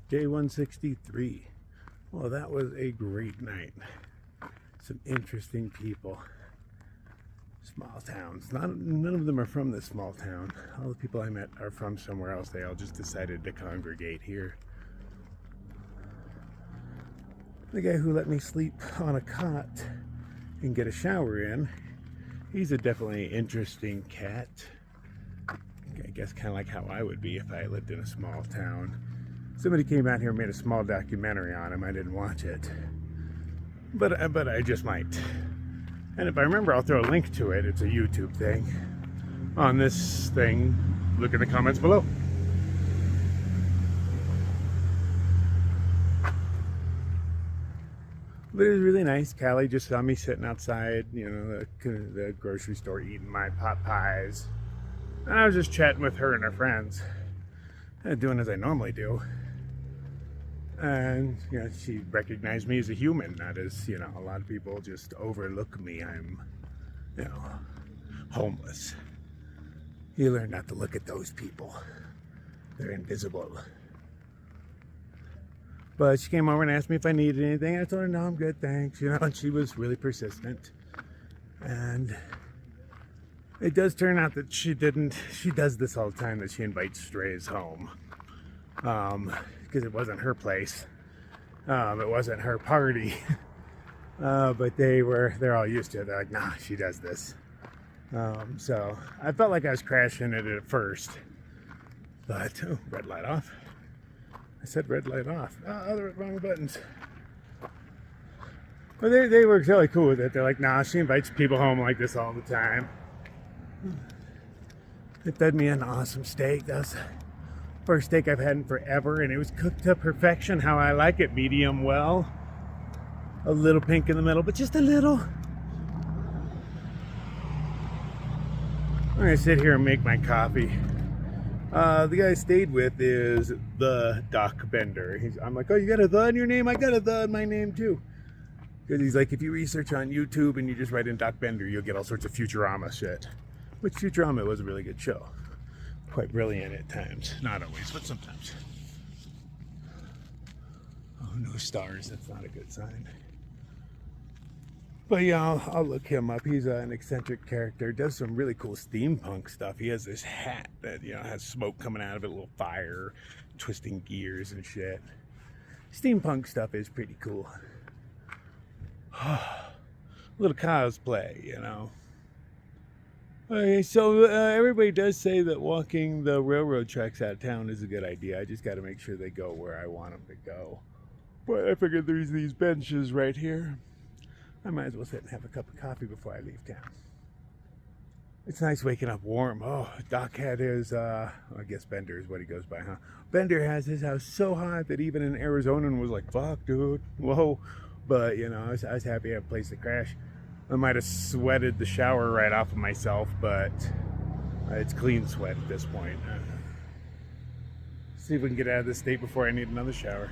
Day 163. Well, that was a great night. Some interesting people. Small towns. None of them are from this small town. All the people I met are from somewhere else. They all just decided to congregate here. The guy who let me sleep on a cot and get a shower in, he's a definitely interesting cat. I guess kind of like how I would be if I lived in a small town. Somebody came out here and made a small documentary on him. I didn't watch it, but I just might. And if I remember, I'll throw a link to it. It's a YouTube thing. On this thing, look in the comments below. But it was really nice. Callie just saw me sitting outside, you know, the grocery store eating my pot pies. And I was just chatting with her and her friends, doing as I normally do. And, you know, she recognized me as a human, not as, you know, a lot of people just overlook me. I'm, you know, homeless. You learn not to look at those people. They're invisible. But she came over and asked me if I needed anything. I told her, no, I'm good, thanks. You know, and she was really persistent. And it does turn out that she does this all the time, that she invites strays home. Because it wasn't her place. It wasn't her party. But they're all used to it. They're like, nah, she does this. So I felt like I was crashing it at first. But, oh, red light off. I said red light off. Oh, the wrong buttons. But they were really cool with it. They're like, nah, she invites people home like this all the time. They fed me an awesome steak. That's the first steak I've had in forever, and it was cooked to perfection, how I like it, medium well. A little pink in the middle, but just a little. I'm gonna sit here and make my coffee. The guy I stayed with is the Doc Bender. I'm like, oh, you got a the in your name? I got a the in my name too. Because he's like, if you research on YouTube and you just write in Doc Bender, you'll get all sorts of Futurama shit. Which Futurama was a really good show. Quite brilliant at times. Not always, but sometimes. Oh, no stars. That's not a good sign. But yeah, I'll look him up. He's an eccentric character. Does some really cool steampunk stuff. He has this hat that, you know, has smoke coming out of it, a little fire, twisting gears and shit. Steampunk stuff is pretty cool. A little cosplay, you know. Okay, so everybody does say that walking the railroad tracks out of town is a good idea. I just got to make sure they go where I want them to go. But I figured there's these benches right here. I might as well sit and have a cup of coffee before I leave town. It's nice waking up warm. Oh, Doc had his, I guess Bender is what he goes by, huh? Bender has his house so hot that even an Arizonan was like, fuck, dude, whoa. But, you know, I was happy to have a place to crash. I might have sweated the shower right off of myself, but it's clean sweat at this point. See if we can get out of this state before I need another shower.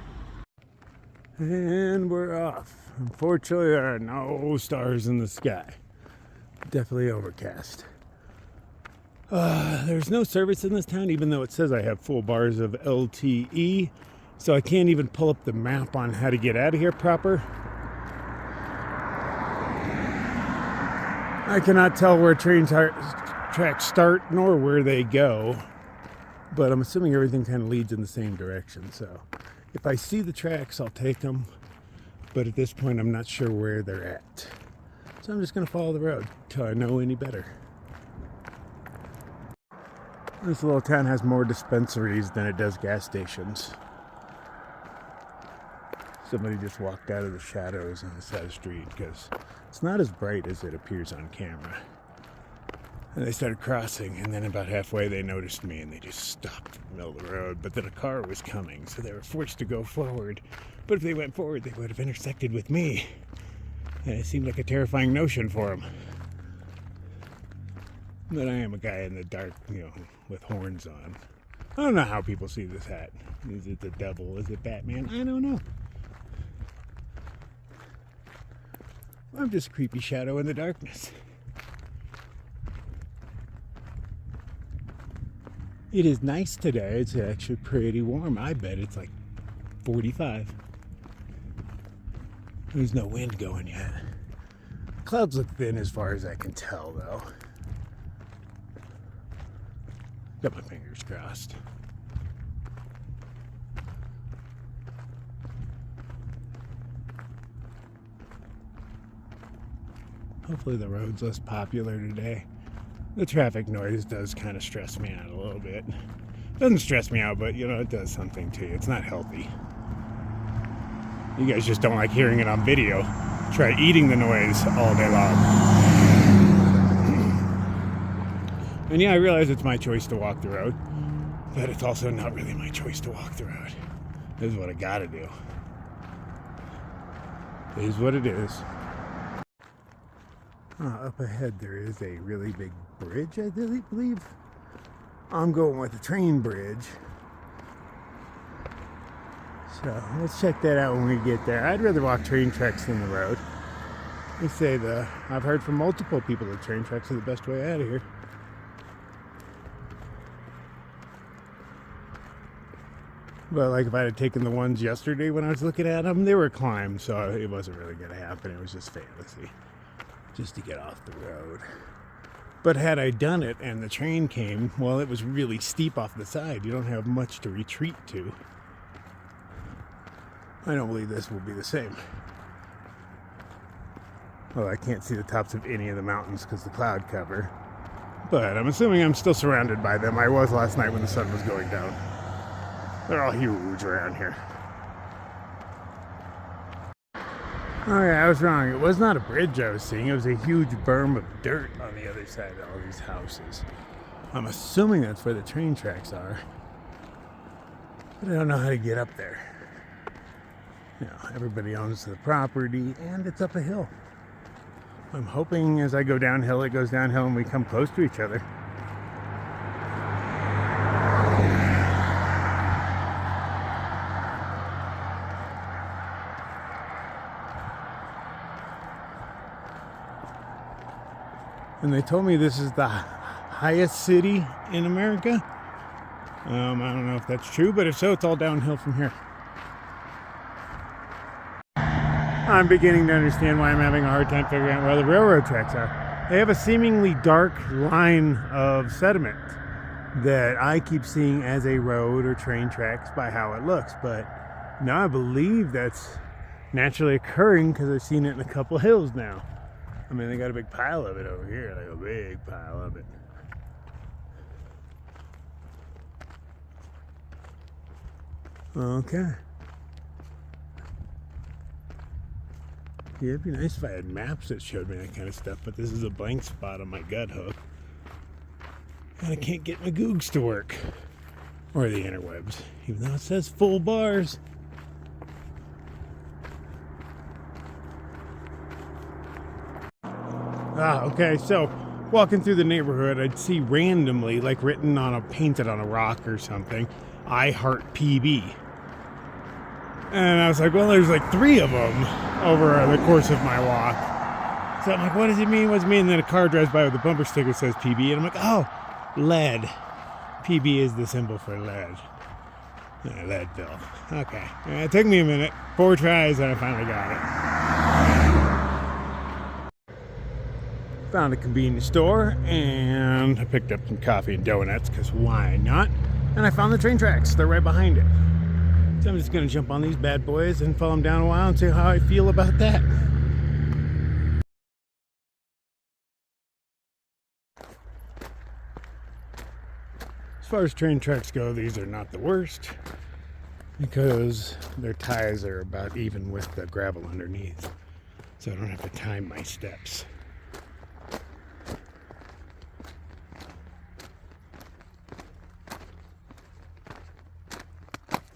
And we're off. Unfortunately, there are no stars in the sky. Definitely overcast. There's no service in this town, even though it says I have full bars of LTE. So I can't even pull up the map on how to get out of here proper. I cannot tell where tracks start nor where they go, but I'm assuming everything kind of leads in the same direction. So if I see the tracks, I'll take them, but at this point I'm not sure where they're at. So I'm just going to follow the road till I know any better. This little town has more dispensaries than it does gas stations. Somebody just walked out of the shadows on the side of the street because it's not as bright as it appears on camera. And they started crossing, and then about halfway they noticed me and they just stopped in the middle of the road. But then a car was coming, so they were forced to go forward. But if they went forward, they would have intersected with me. And it seemed like a terrifying notion for them. But I am a guy in the dark, you know, with horns on. I don't know how people see this hat. Is it the devil? Is it Batman? I don't know. I'm just a creepy shadow in the darkness. It is nice today. It's actually pretty warm. I bet it's like 45. There's no wind going yet. Clouds look thin as far as I can tell, though. Got my fingers crossed. Hopefully the road's less popular today. The traffic noise does kind of stress me out a little bit. Doesn't stress me out, but you know, it does something to you. It's not healthy. You guys just don't like hearing it on video. Try eating the noise all day long. And yeah, I realize it's my choice to walk the road, but it's also not really my choice to walk the road. This is what I gotta do. It is what it is. Up ahead there is a really big bridge, I really believe. I'm going with the train bridge. So let's check that out when we get there. I'd rather walk train tracks than the road. They say I've heard from multiple people that train tracks are the best way out of here. But like if I had taken the ones yesterday when I was looking at them, they were climbed, so it wasn't really going to happen. It was just fantasy, just to get off the road. But had I done it and the train came, well, it was really steep off the side. You don't have much to retreat to. I don't believe this will be the same. Well, I can't see the tops of any of the mountains because of the cloud cover. But I'm assuming I'm still surrounded by them. I was last night when the sun was going down. They're all huge around here. Oh yeah, I was wrong. It was not a bridge I was seeing. It was a huge berm of dirt on the other side of all these houses. I'm assuming that's where the train tracks are. But I don't know how to get up there. You know, everybody owns the property and it's up a hill. I'm hoping as I go downhill, it goes downhill and we come close to each other. And they told me this is the highest city in America. I don't know if that's true, but if so, it's all downhill from here. I'm beginning to understand why I'm having a hard time figuring out where the railroad tracks are. They have a seemingly dark line of sediment that I keep seeing as a road or train tracks by how it looks. But now I believe that's naturally occurring because I've seen it in a couple hills now. I mean, they got a big pile of it over here, like a big pile of it. Okay. Yeah, it'd be nice if I had maps that showed me that kind of stuff, but this is a blank spot on my gut hook. And I can't get my Googs to work. Or the interwebs, even though it says full bars. Okay, so walking through the neighborhood, I'd see randomly, like painted on a rock or something, I Heart PB. And I was like, well, there's like 3 of them over the course of my walk. So I'm like, what does it mean? What's it mean? And then a car drives by with a bumper sticker that says PB. And I'm like, oh, lead. PB is the symbol for lead. Leadville. Okay. It took me a minute. 4 tries and I finally got it. Found a convenience store and I picked up some coffee and donuts because why not? And I found the train tracks. They're right behind it. So I'm just going to jump on these bad boys and follow them down a while and see how I feel about that. As far as train tracks go, these are not the worst because their ties are about even with the gravel underneath. So I don't have to time my steps.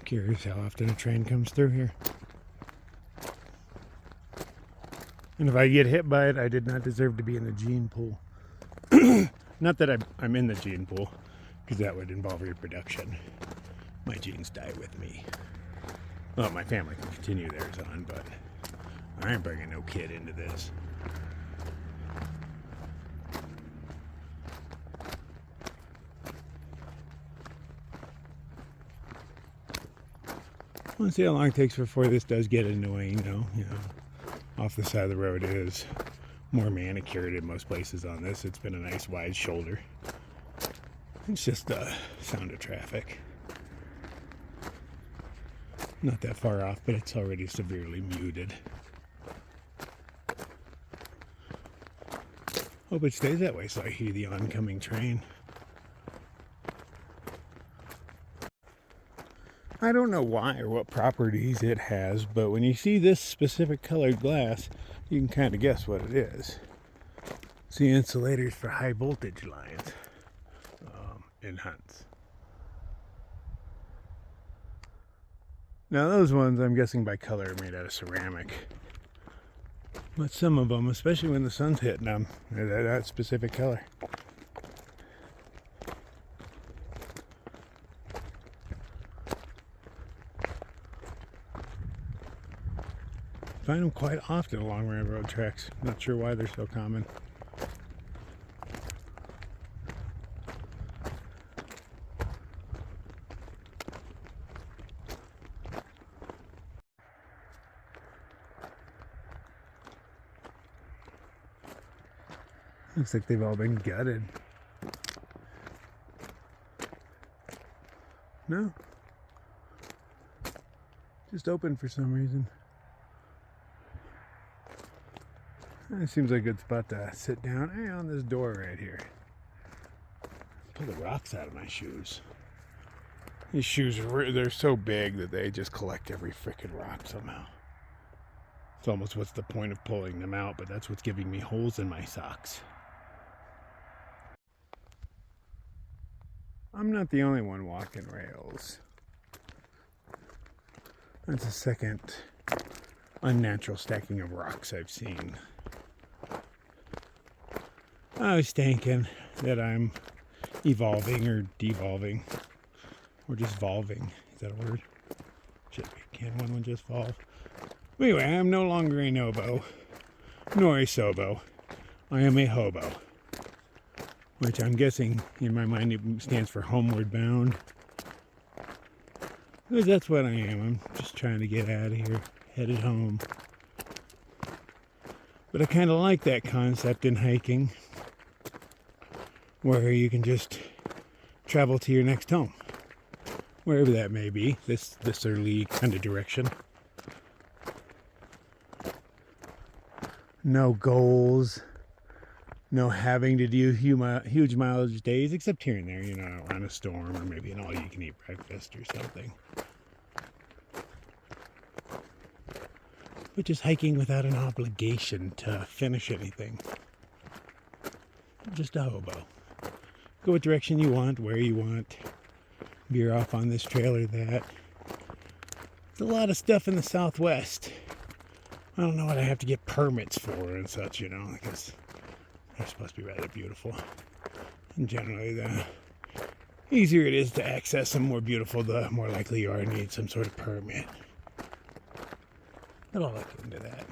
Curious how often a train comes through here. And if I get hit by it, I did not deserve to be in the gene pool. Not that I'm in the gene pool, because that would involve reproduction. My genes die with me. Well, my family can continue theirs on, but I ain't bringing no kid into this. Let's see how long it takes before this does get annoying, though. You know, off the side of the road is more manicured in most places on this. It's been a nice wide shoulder. It's just the sound of traffic. Not that far off, but it's already severely muted. Hope it stays that way so I hear the oncoming train. I don't know why or what properties it has, but when you see this specific colored glass, you can kind of guess what it is. It's the insulators for high voltage lines in hunts. Now those ones, I'm guessing by color, are made out of ceramic. But some of them, especially when the sun's hitting them, they're that specific color. Find them quite often along railroad tracks. Not sure why they're so common. Looks like they've all been gutted. No. Just open for some reason. It seems like a good spot to sit down. Hey, on this door right here. Pull the rocks out of my shoes. These shoes, they're so big that they just collect every frickin' rock somehow. It's almost what's the point of pulling them out, but that's what's giving me holes in my socks. I'm not the only one walking rails. That's the second unnatural stacking of rocks I've seen. I was thinking that I'm evolving or devolving or just volving. Is that a word? Shit, can one just volve? Anyway, I am no longer a nobo, nor a sobo. I am a hobo, which I'm guessing in my mind it stands for homeward bound. Because that's what I am. I'm just trying to get out of here, headed home. But I kind of like that concept in hiking, where you can just travel to your next home, wherever that may be, this early kind of direction. No goals, no having to do huge mileage days, except here and there, you know, on a storm or maybe an all-you-can-eat breakfast or something. But just hiking without an obligation to finish anything. Just a hobo. Go what direction you want, where you want. Veer off on this trail or that. There's a lot of stuff in the Southwest. I don't know what I have to get permits for and such, you know, because they're supposed to be rather beautiful. And generally, the easier it is to access them, more beautiful, the more likely you are to need some sort of permit. But I'll look into that.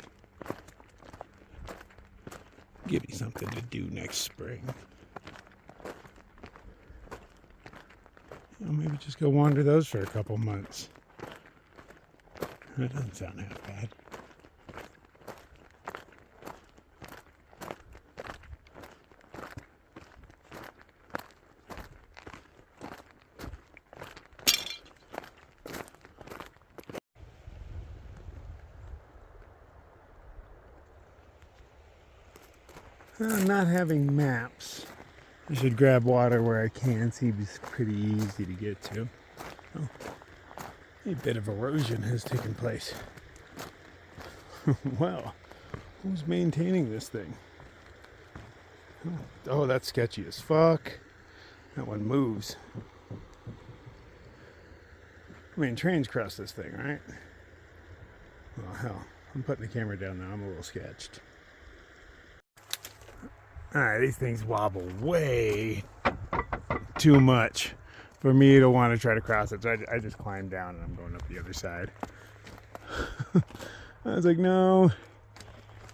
Give me something to do next spring. Well, maybe just go wander those for a couple months. That doesn't sound half bad. Not having maps, I should grab water where I can. Seems pretty easy to get to. Oh, a bit of erosion has taken place. Well, who's maintaining this thing? Oh, that's sketchy as fuck. That one moves. I mean, trains cross this thing, right? Oh, hell. I'm putting the camera down now. I'm a little sketched. Alright, these things wobble way too much for me to want to try to cross it. So I just climbed down and I'm going up the other side. I was like, no.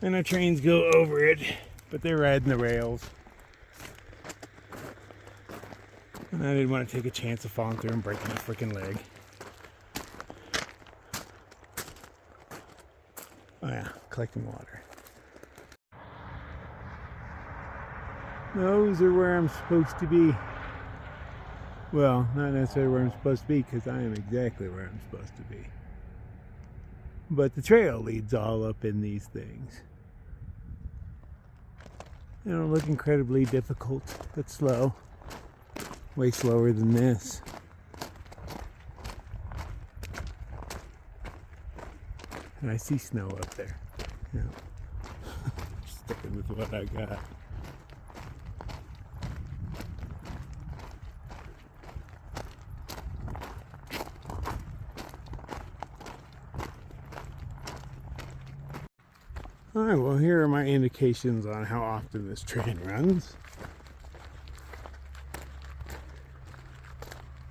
And our trains go over it, but they're riding the rails. And I didn't want to take a chance of falling through and breaking my freaking leg. Oh yeah, collecting water. Those are where I'm supposed to be. Well, not necessarily where I'm supposed to be, because I am exactly where I'm supposed to be. But the trail leads all up in these things. They don't look incredibly difficult, but slow. Way slower than this. And I see snow up there. Yeah. Sticking with what I got. Alright, well here are my indications on how often this train runs.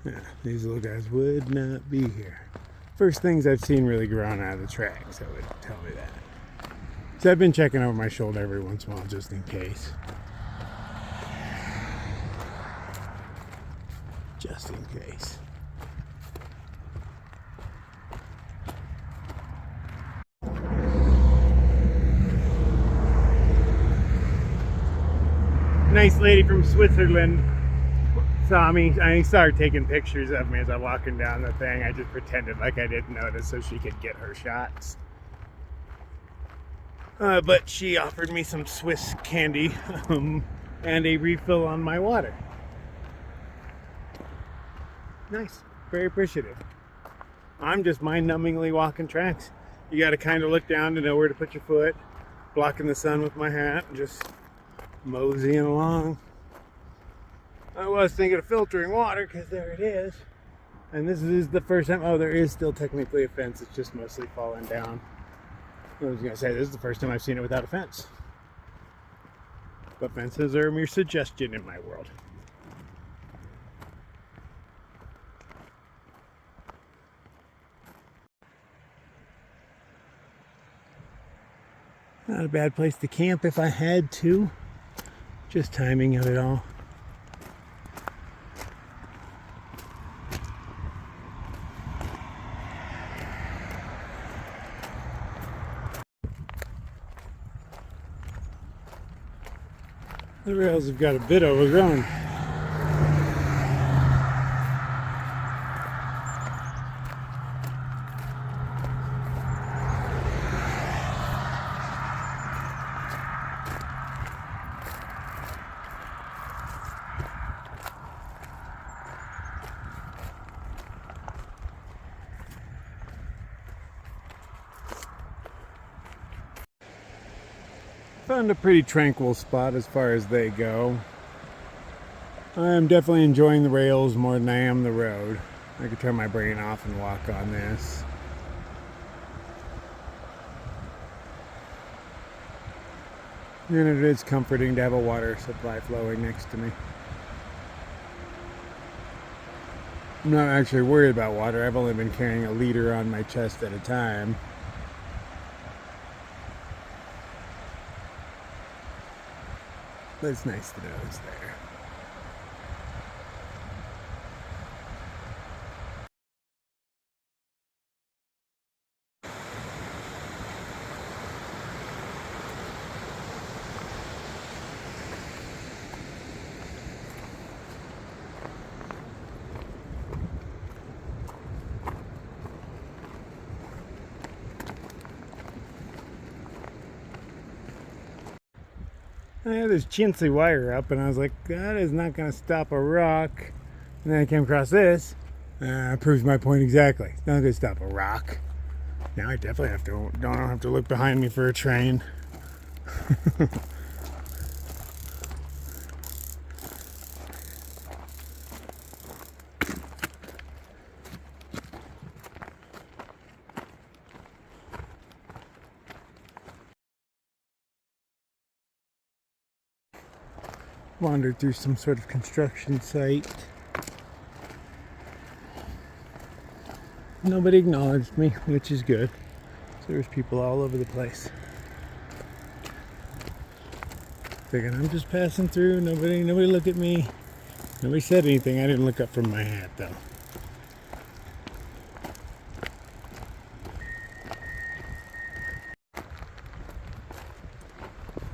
Yeah, these little guys would not be here. First things I've seen really grown out of the tracks, that would tell me that. So I've been checking over my shoulder every once in a while just in case. Just in case. Nice lady from Switzerland saw me. I started taking pictures of me as I'm walking down the thing. I just pretended like I didn't notice so she could get her shots. But she offered me some Swiss candy and a refill on my water. Nice. Very appreciative. I'm just mind-numbingly walking tracks. You got to kind of look down to know where to put your foot. Blocking the sun with my hat and just moseying along. I was thinking of filtering water because there it is. And this is the first time. Oh, there is still technically a fence. It's just mostly fallen down. I was going to say, this is the first time I've seen it without a fence. But fences are a mere suggestion in my world. Not a bad place to camp if I had to. Just timing of it all. The rails have got a bit overgrown. Found a pretty tranquil spot as far as they go. I am definitely enjoying the rails more than I am the road. I could turn my brain off and walk on this. And it is comforting to have a water supply flowing next to me. I'm not actually worried about water. I've only been carrying a liter on my chest at a time. But it's nice to know it's there. I had this chintzy wire up and I was like, that is not going to stop a rock. And then I came across this. Proves my point exactly. It's not going to stop a rock. Now I definitely don't have to look behind me for a train. Wandered through some sort of construction site. Nobody acknowledged me, which is good. So there's people all over the place. Thinking I'm just passing through, nobody look at me. Nobody said anything. I didn't look up from my hat though.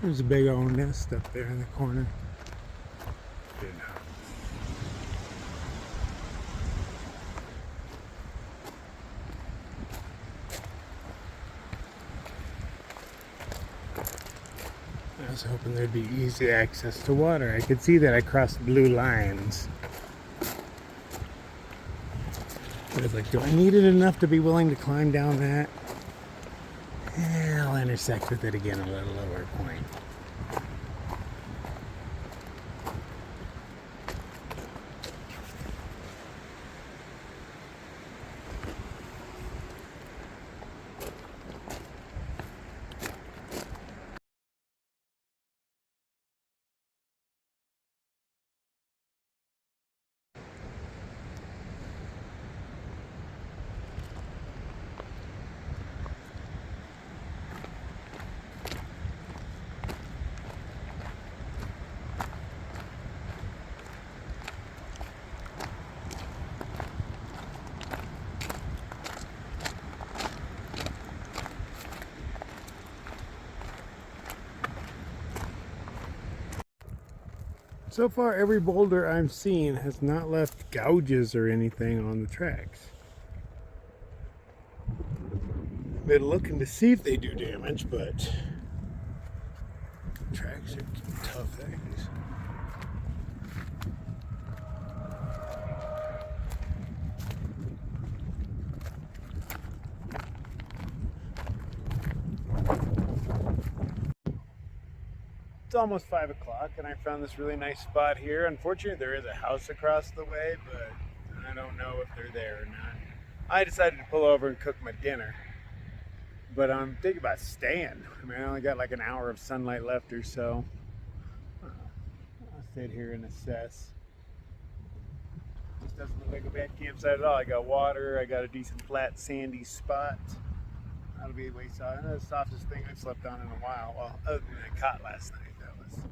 There's a big old nest up there in the corner. I was hoping there'd be easy access to water. I could see that I crossed blue lines. I was like, do I need it enough to be willing to climb down that? I'll intersect with it again at a little lower point. So far, every boulder I've seen has not left gouges or anything on the tracks. I've been looking to see if they do damage, but tracks are tough things. It's almost 5 o'clock and I found this really nice spot here. Unfortunately, there is a house across the way, but I don't know if they're there or not. I decided to pull over and cook my dinner, but I'm thinking about staying. I mean, I only got like an hour of sunlight left or so. I'll sit here and assess. This doesn't look like a bad campsite at all. I got water, I got a decent flat sandy spot. That'll be way soft. That's the softest thing I've slept on in a while. Well, other than that cot last night. That was nice.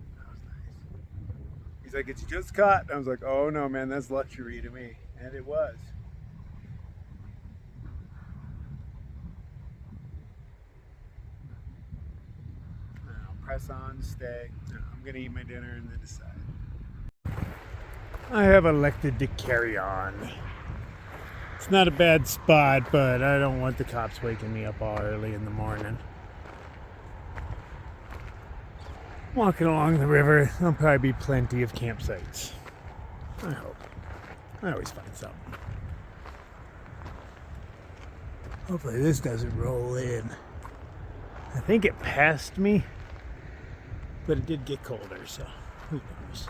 He's like, "It's just cot." I was like, "Oh no, man, that's luxury to me," and it was. I'll press on, stay. I'm gonna eat my dinner and then decide. I have elected to carry on. It's not a bad spot, but I don't want the cops waking me up all early in the morning. Walking along the river, there'll probably be plenty of campsites. I hope. I always find something. Hopefully this doesn't roll in. I think it passed me, but it did get colder, so who knows.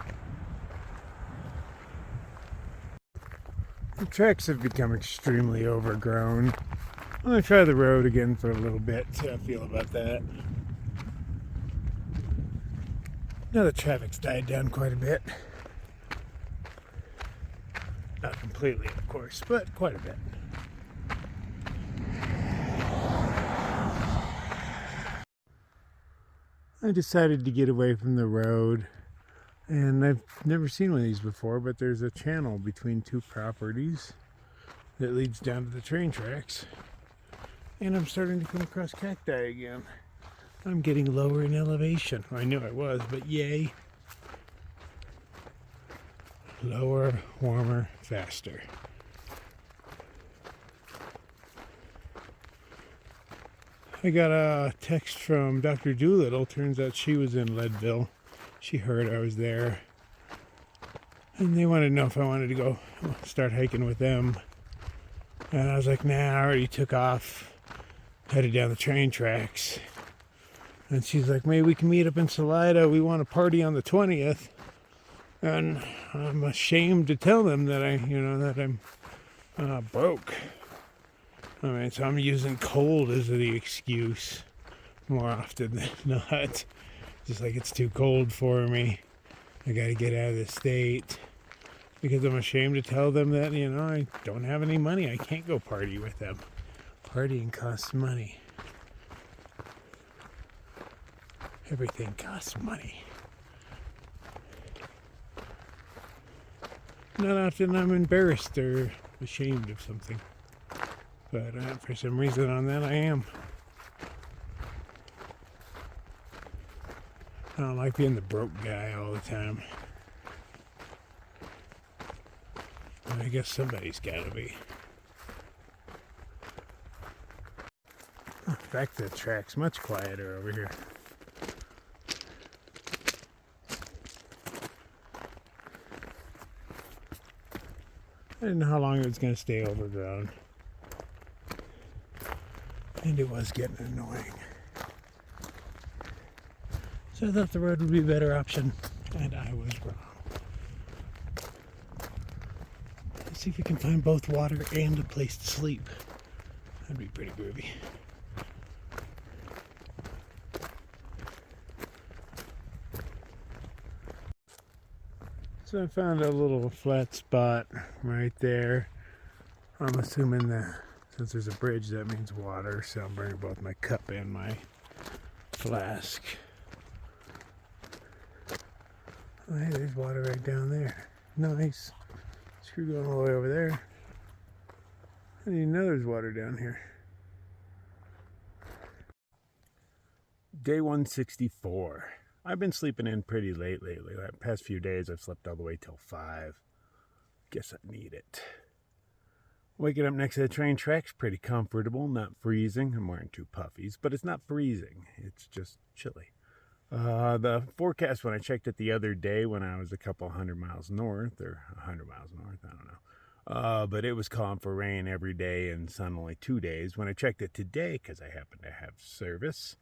The tracks have become extremely overgrown. I'm going to try the road again for a little bit, see how I feel about that. Now the traffic's died down quite a bit. Not completely, of course, but quite a bit. I decided to get away from the road. And I've never seen one of these before, but there's a channel between two properties that leads down to the train tracks. And I'm starting to come across cacti again. I'm getting lower in elevation. I knew I was, but yay. Lower, warmer, faster. I got a text from Dr. Doolittle. Turns out she was in Leadville. She heard I was there, and they wanted to know if I wanted to go start hiking with them. And I was like, nah, I already took off, headed down the train tracks. And she's like, maybe we can meet up in Salida. We want to party on the 20th. And I'm ashamed to tell them that I'm broke. I mean, so I'm using cold as the excuse more often than not. Just like it's too cold for me. I gotta get out of the state. Because I'm ashamed to tell them that, I don't have any money. I can't go party with them. Partying costs money. Everything costs money. Not often I'm embarrassed or ashamed of something. But for some reason on that I am. I don't like being the broke guy all the time. But I guess somebody's gotta be. Back to the tracks, much quieter over here. I didn't know how long it was going to stay overgrown. And it was getting annoying. So I thought the road would be a better option, and I was wrong. Let's see if we can find both water and a place to sleep. That'd be pretty groovy. So I found a little flat spot right there. I'm assuming that since there's a bridge, that means water. So I'm bringing both my cup and my flask. Oh, hey, there's water right down there. Nice. Screw going all the way over there. I didn't even know there's water down here. Day 164. I've been sleeping in pretty late lately. The past few days I've slept all the way till 5. Guess I need it. Waking up next to the train track's pretty comfortable, not freezing. I'm wearing 2 puffies, but it's not freezing. It's just chilly. The forecast when I checked it the other day when I was a couple 100 miles north, or 100 miles north, I don't know. But it was calling for rain every day and sun only 2 days. When I checked it today, because I happen to have service,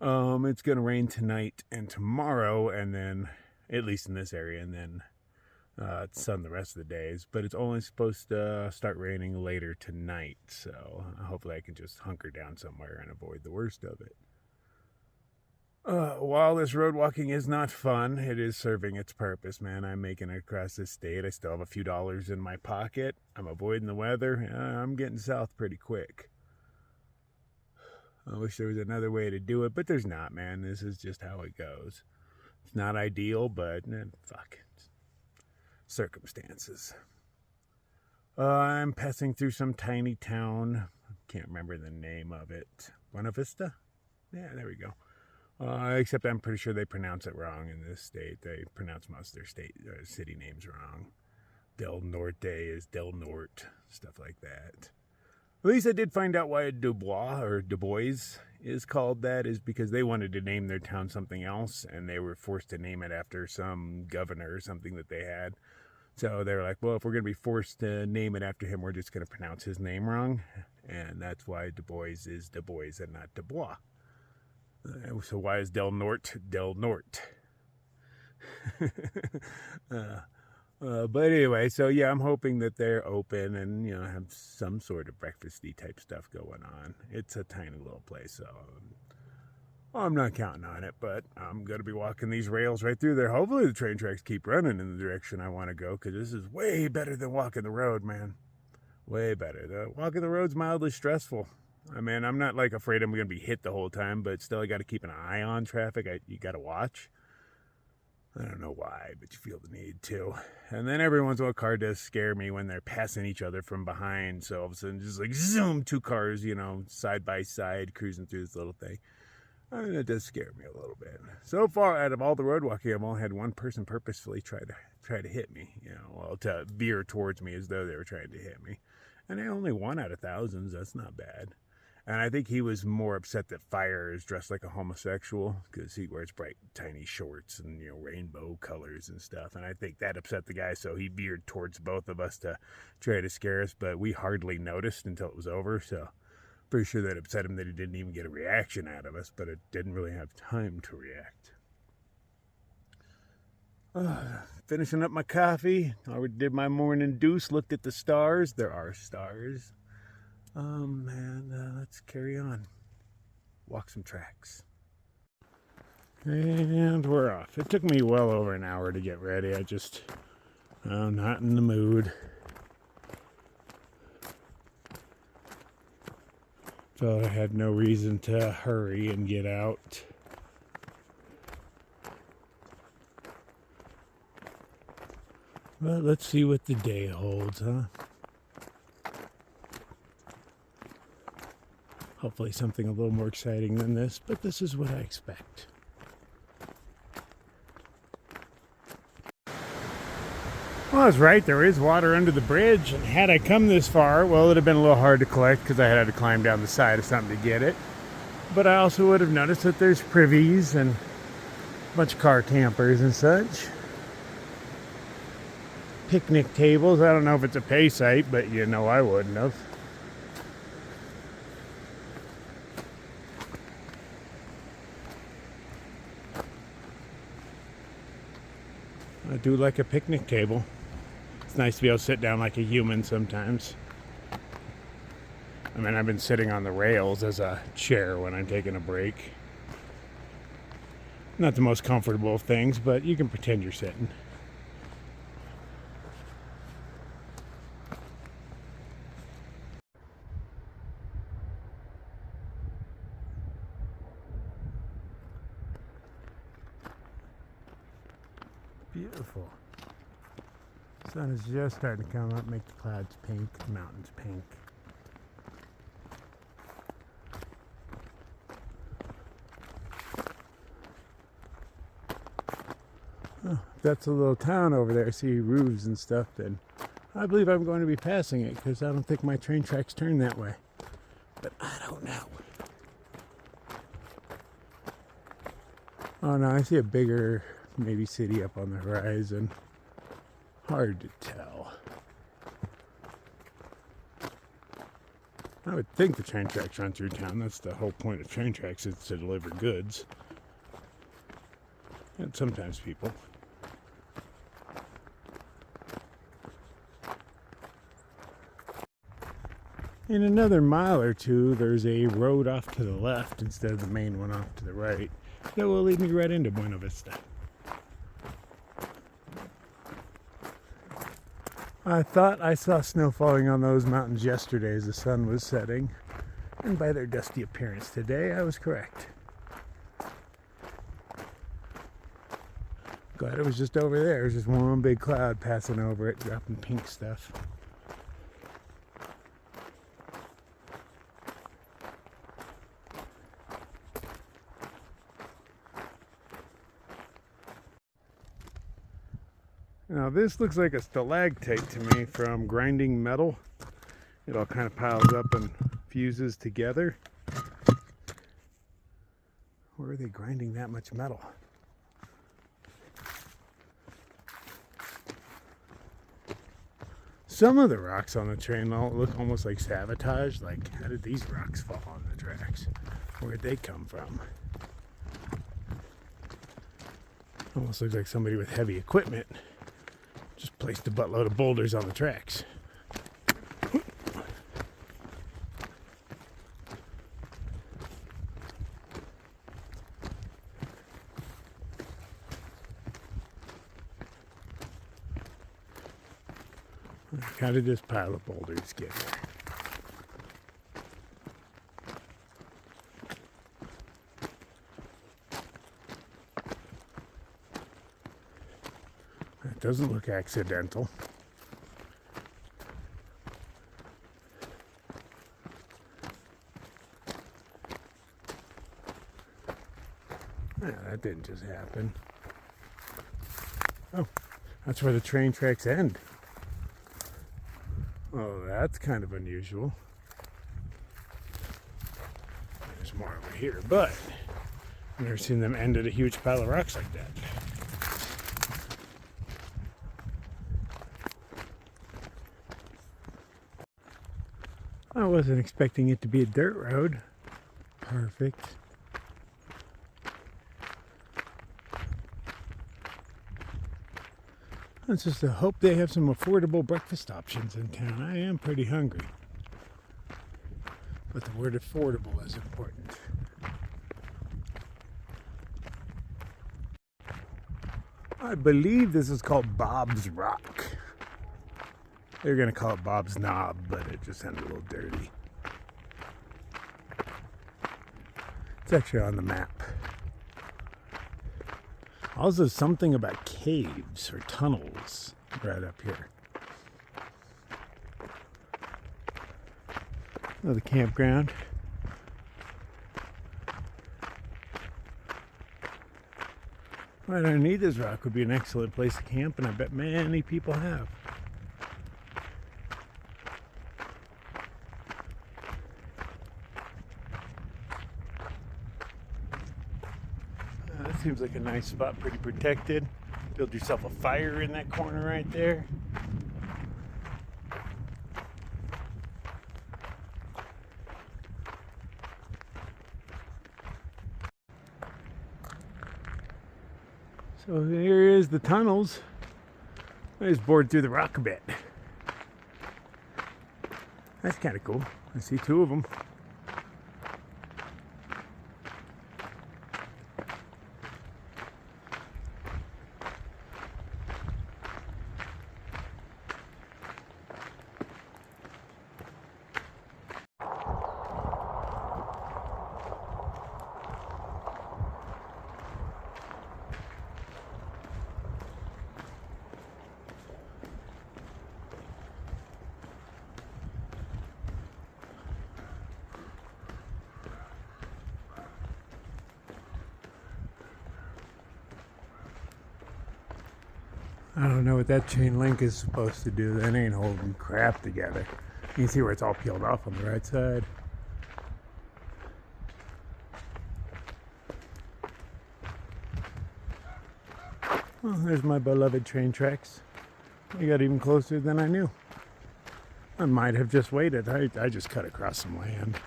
it's going to rain tonight and tomorrow, and then, at least in this area, and then it's sun the rest of the days. But it's only supposed to start raining later tonight, so hopefully I can just hunker down somewhere and avoid the worst of it. While this road walking is not fun, it is serving its purpose, man. I'm making it across this state. I still have a few dollars in my pocket. I'm avoiding the weather. I'm getting south pretty quick. I wish there was another way to do it, but there's not, man. This is just how it goes. It's not ideal, but fuck it. Circumstances. I'm passing through some tiny town. I can't remember the name of it. Buena Vista? Yeah, there we go. Except I'm pretty sure they pronounce it wrong in this state. They pronounce most of their city names wrong. Del Norte is Del Norte, stuff like that. At least I did find out why Du Bois is called that, is because they wanted to name their town something else, and they were forced to name it after some governor or something that they had. So they were like, well, if we're going to be forced to name it after him, we're just going to pronounce his name wrong. And that's why Du Bois is Du Bois and not Du Bois. So why is Del Norte Del Norte? But anyway, so yeah, I'm hoping that they're open and, have some sort of breakfasty type stuff going on. It's a tiny little place, so I'm not counting on it, but I'm going to be walking these rails right through there. Hopefully the train tracks keep running in the direction I want to go, because this is way better than walking the road, man. Way better. Walking the road's mildly stressful. I mean, I'm not afraid I'm going to be hit the whole time, but still I got to keep an eye on traffic. You got to watch. I don't know why, but you feel the need to. And then every once in a while, a car does scare me when they're passing each other from behind. So all of a sudden, just zoom, 2 cars, side by side, cruising through this little thing. And it does scare me a little bit. So far, out of all the road walking, I've only had one person purposefully try to hit me, to veer towards me as though they were trying to hit me. And I only 1 out of thousands. That's not bad. And I think he was more upset that Fire is dressed like a homosexual, because he wears bright, tiny shorts and, rainbow colors and stuff. And I think that upset the guy, so he veered towards both of us to try to scare us. But we hardly noticed until it was over, so pretty sure that upset him that he didn't even get a reaction out of us, but it didn't really have time to react. Finishing up my coffee. I already did my morning deuce, looked at the stars. There are stars. Let's carry on. Walk some tracks. And we're off. It took me well over an hour to get ready. I'm not in the mood. Felt I had no reason to hurry and get out. But let's see what the day holds, huh? Hopefully something a little more exciting than this, but this is what I expect. I was right, there is water under the bridge, and had I come this far, well, it would have been a little hard to collect because I had to climb down the side of something to get it. But I also would have noticed that there's privies and a bunch of car campers and such. Picnic tables. I don't know if it's a pay site, but you know I wouldn't have. I do like a picnic table. It's nice to be able to sit down like a human sometimes. I mean, I've been sitting on the rails as a chair when I'm taking a break. Not the most comfortable of things, but you can pretend you're sitting. Beautiful. Sun is just starting to come up, make the clouds pink, the mountains pink. Oh, that's a little town over there. I see roofs and stuff. Then I believe I'm going to be passing it because I don't think my train tracks turn that way. But I don't know. Oh no, I see a bigger maybe city up on the horizon. Hard to tell. I would think the train tracks run through town. That's the whole point of train tracks, is to deliver goods. And sometimes people. In another mile or two, there's a road off to the left instead of the main one off to the right. That will lead me right into Buena Vista. I thought I saw snow falling on those mountains yesterday as the sun was setting, and by their dusty appearance today, I was correct. Glad it was just over there. It was just one big cloud passing over it, dropping pink stuff. Now this looks like a stalactite to me from grinding metal. It all kind of piles up and fuses together. Where are they grinding that much metal? Some of the rocks on the train look almost like sabotage. Like, how did these rocks fall on the tracks? Where'd they come from? Almost looks like somebody with heavy equipment just placed a buttload of boulders on the tracks. How did this pile of boulders get there? That doesn't look accidental. Yeah, that didn't just happen. Oh, that's where the train tracks end. Oh, that's kind of unusual. There's more over here, but I've never seen them end at a huge pile of rocks like that. I wasn't expecting it to be a dirt road. Perfect. It's just a hope they have some affordable breakfast options in town. I am pretty hungry. But the word affordable is important. I believe this is called Bob's Rock. They're going to call it Bob's Knob, but it just sounded a little dirty. It's actually on the map. Also, something about caves or tunnels right up here. Another campground. Right underneath this rock would be an excellent place to camp, and I bet many people have. That seems like a nice spot, pretty protected. Build yourself a fire in that corner right there. So here is the tunnels. I just bored through the rock a bit. That's kind of cool. I see two of them. I don't know what that chain link is supposed to do. That ain't holding crap together. You can see where it's all peeled off on the right side. Well, there's my beloved train tracks. We got even closer than I knew. I might have just waited. I just cut across some land.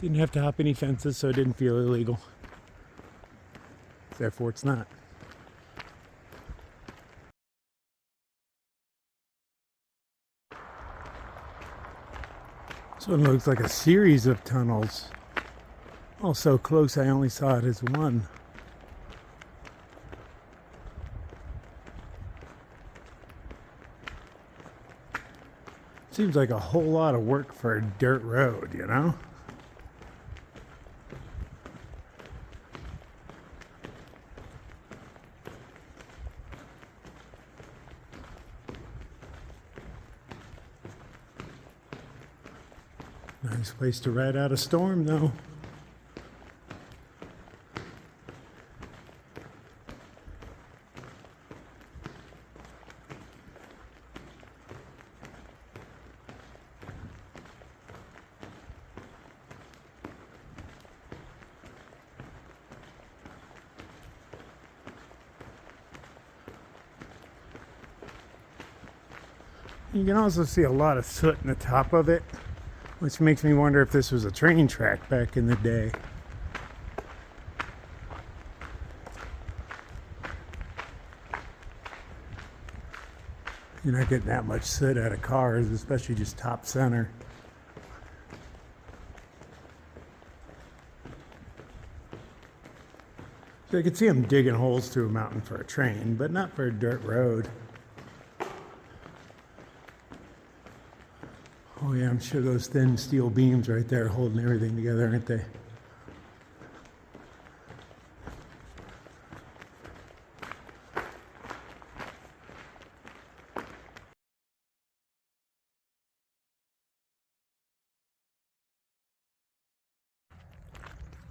Didn't have to hop any fences, so it didn't feel illegal. Therefore, it's not. So it looks like a series of tunnels. All so close I only saw it as one. Seems like a whole lot of work for a dirt road, you know? Nice place to ride out a storm, though. You can also see a lot of soot in the top of it, which makes me wonder if this was a train track back in the day. You're not getting that much soot out of cars, especially just top center. So I could see them digging holes through a mountain for a train, but not for a dirt road. Oh yeah, I'm sure those thin steel beams right there are holding everything together, aren't they?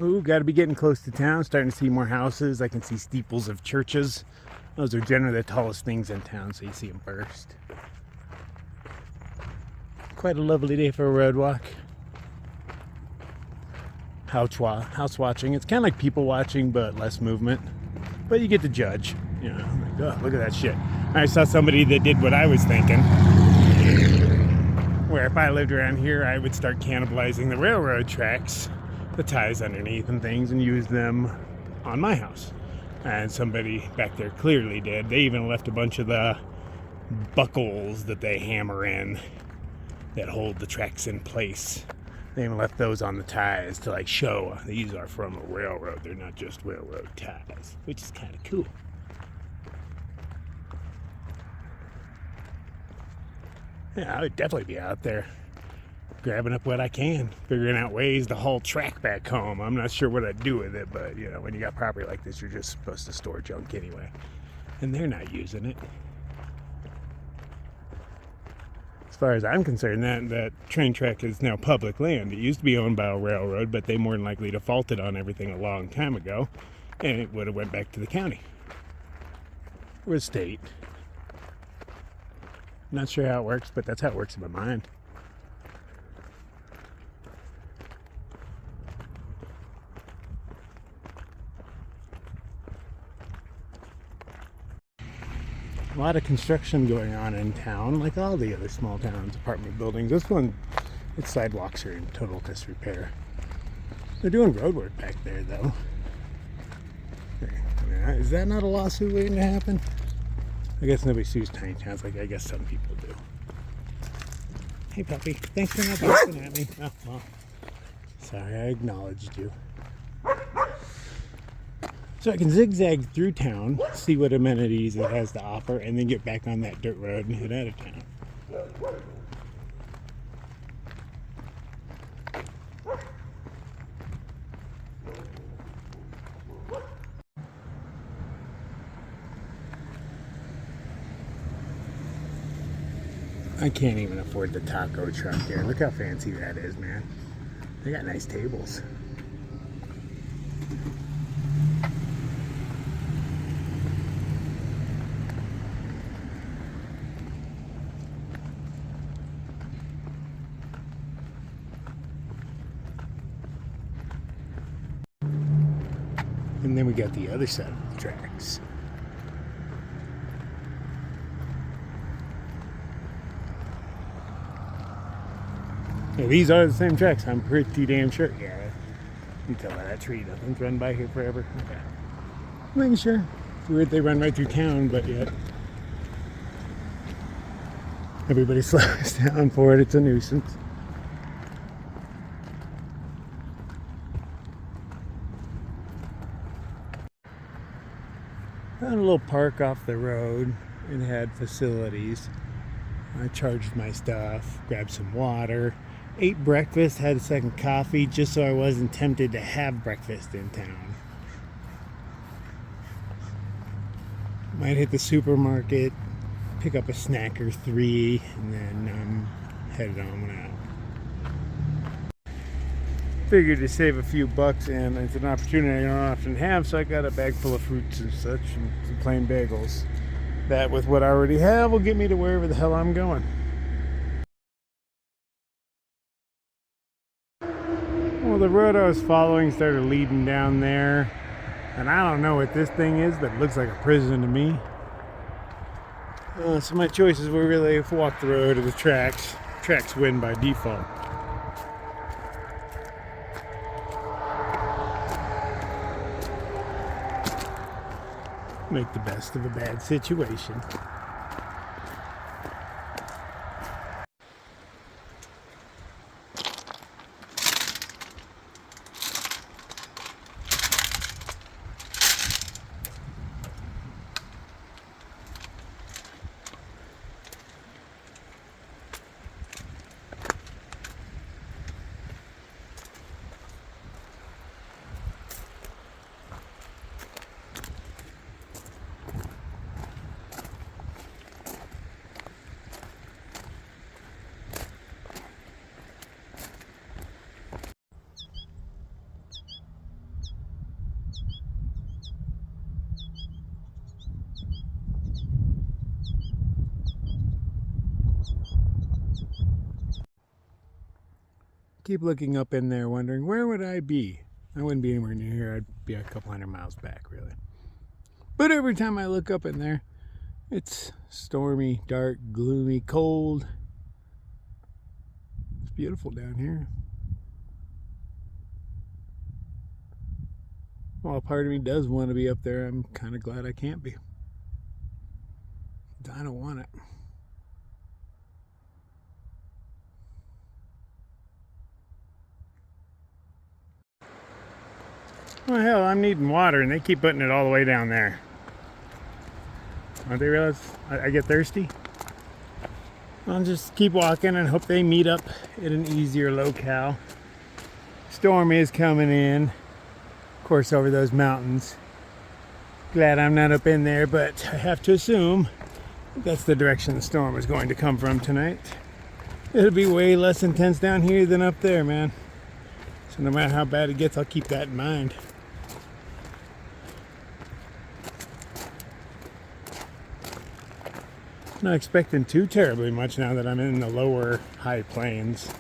Ooh, gotta be getting close to town. Starting to see more houses. I can see steeples of churches. Those are generally the tallest things in town, so you see them first. Quite a lovely day for a road walk. House watching. It's kind of like people watching, but less movement. But you get to judge. You know, like, oh, look at that shit. I saw somebody that did what I was thinking. Where if I lived around here, I would start cannibalizing the railroad tracks, the ties underneath and things, and use them on my house. And somebody back there clearly did. They even left a bunch of the buckles that they hammer in that hold the tracks in place. They even left those on the ties to like show these are from a railroad. They're not just railroad ties, which is kind of cool. Yeah, I would definitely be out there grabbing up what I can, figuring out ways to haul track back home. I'm not sure what I'd do with it, but you know, when you got property like this, you're just supposed to store junk anyway, and they're not using it. As far as I'm concerned, that train track is now public land. It used to be owned by a railroad, but they more than likely defaulted on everything a long time ago, and it would have went back to the county. or the state. Not sure how it works, but that's how it works in my mind. A lot of construction going on in town, like all the other small towns, apartment buildings. This one, its sidewalks are in total disrepair. They're doing road work back there, though. Is that not a lawsuit waiting to happen? I guess nobody sues tiny towns like I guess some people do. Hey, puppy. Thanks for not barking at me. Oh, well. Sorry, I acknowledged you. So I can zigzag through town, see what amenities it has to offer, and then get back on that dirt road and head out of town. I can't even afford the taco truck here. Look how fancy that is, man. They got nice tables. And then we got the other side of the tracks. Yeah, these are the same tracks, I'm pretty damn sure. Yeah, you can tell by that tree, nothing's run by here forever. Okay. Making sure. It's weird they run right through town, but yet everybody slows down for it. It's a nuisance. Found a little park off the road. It had facilities. I charged my stuff, grabbed some water, ate breakfast, had a second coffee just so I wasn't tempted to have breakfast in town. Might hit the supermarket, pick up a snack or three, and then headed on out. Figured to save a few bucks, and it's an opportunity I don't often have, so I got a bag full of fruits and such and some plain bagels. That, with what I already have, will get me to wherever the hell I'm going. Well, the road I was following started leading down there, and I don't know what this thing is, but it looks like a prison to me. So my choices were really walk the road or the tracks. Tracks win by default. Make the best of a bad situation. Keep looking up in there wondering where would I be. I wouldn't be anywhere near here. I'd be a couple hundred miles back, really. But every time I look up in there, it's stormy, dark, gloomy, cold. It's beautiful down here. While a part of me does want to be up there, I'm kind of glad I can't be. I don't want it. Well, hell, I'm needing water, and they keep putting it all the way down there. Don't they realize I get thirsty? I'll just keep walking and hope they meet up at an easier locale. Storm is coming in, of course, over those mountains. Glad I'm not up in there, but I have to assume that's the direction the storm is going to come from tonight. It'll be way less intense down here than up there, man. So no matter how bad it gets, I'll keep that in mind. Not expecting too terribly much now that I'm in the lower high plains.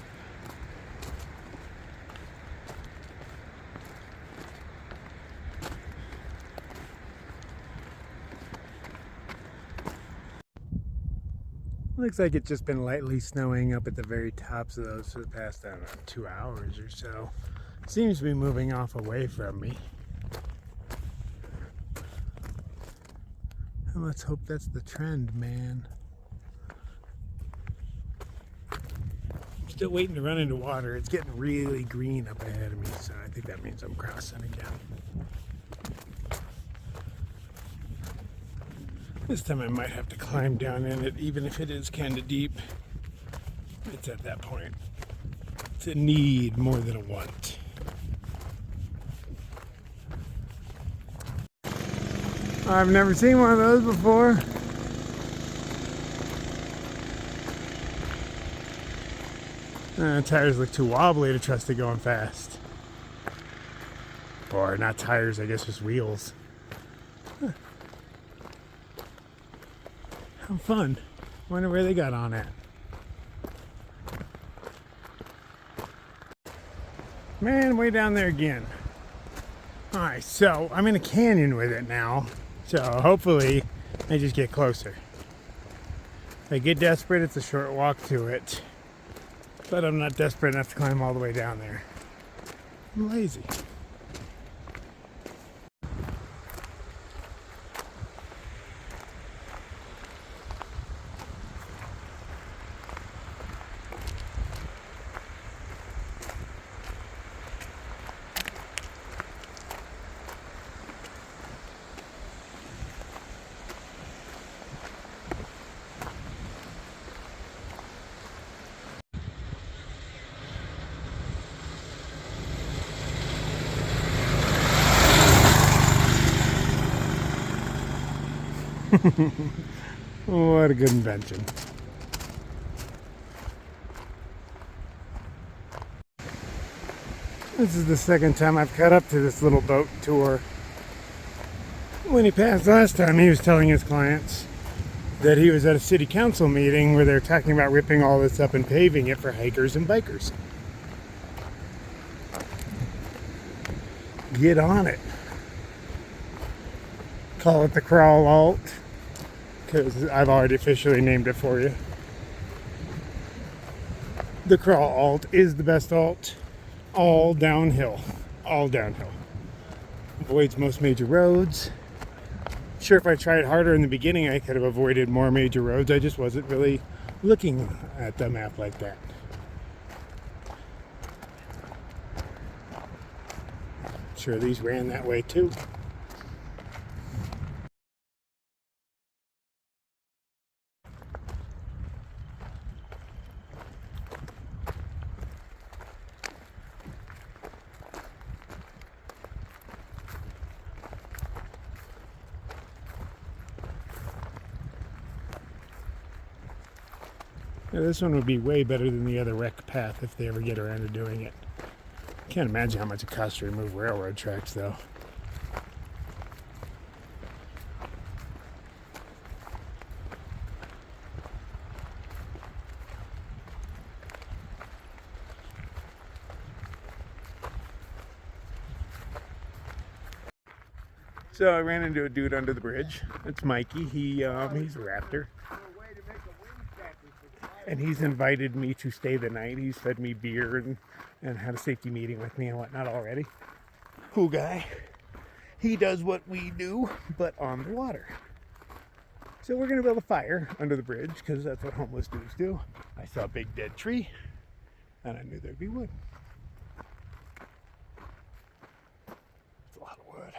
Looks like it's just been lightly snowing up at the very tops of those for the past, I don't know, 2 hours or so. Seems to be moving off away from me. And let's hope that's the trend, man. Still waiting to run into water. It's getting really green up ahead of me, so I think that means I'm crossing again. This time I might have to climb down in it, even if it is kind of deep. It's at that point. It's a need more than a want. I've never seen one of those before. Tires look too wobbly to trust it going fast. Or not tires, I guess just wheels. Huh. How fun. Wonder where they got on at. Man, way down there again. Alright, so I'm in a canyon with it now. So hopefully I just get closer. If I get desperate, it's a short walk to it. But I'm not desperate enough to climb all the way down there. I'm lazy. What a good invention. This is the second time I've cut up to this little boat tour. When he passed last time, he was telling his clients that he was at a city council meeting where they're talking about ripping all this up and paving it for hikers and bikers. Get on it. Call it the Crawl Alt, because I've already officially named it for you. The Crawl Alt is the best alt. All downhill. All downhill. Avoids most major roads. Sure, if I tried harder in the beginning, I could have avoided more major roads. I just wasn't really looking at the map like that. Sure, these ran that way too. Yeah, this one would be way better than the other wreck path if they ever get around to doing it. Can't imagine how much it costs to remove railroad tracks, though. So I ran into a dude under the bridge. It's Mikey. He's a raptor. And he's invited me to stay the night. He's fed me beer and had a safety meeting with me and whatnot already. Cool guy. He does what we do, but on the water. So we're going to build a fire under the bridge because that's what homeless dudes do. I saw a big dead tree and I knew there'd be wood. It's a lot of wood.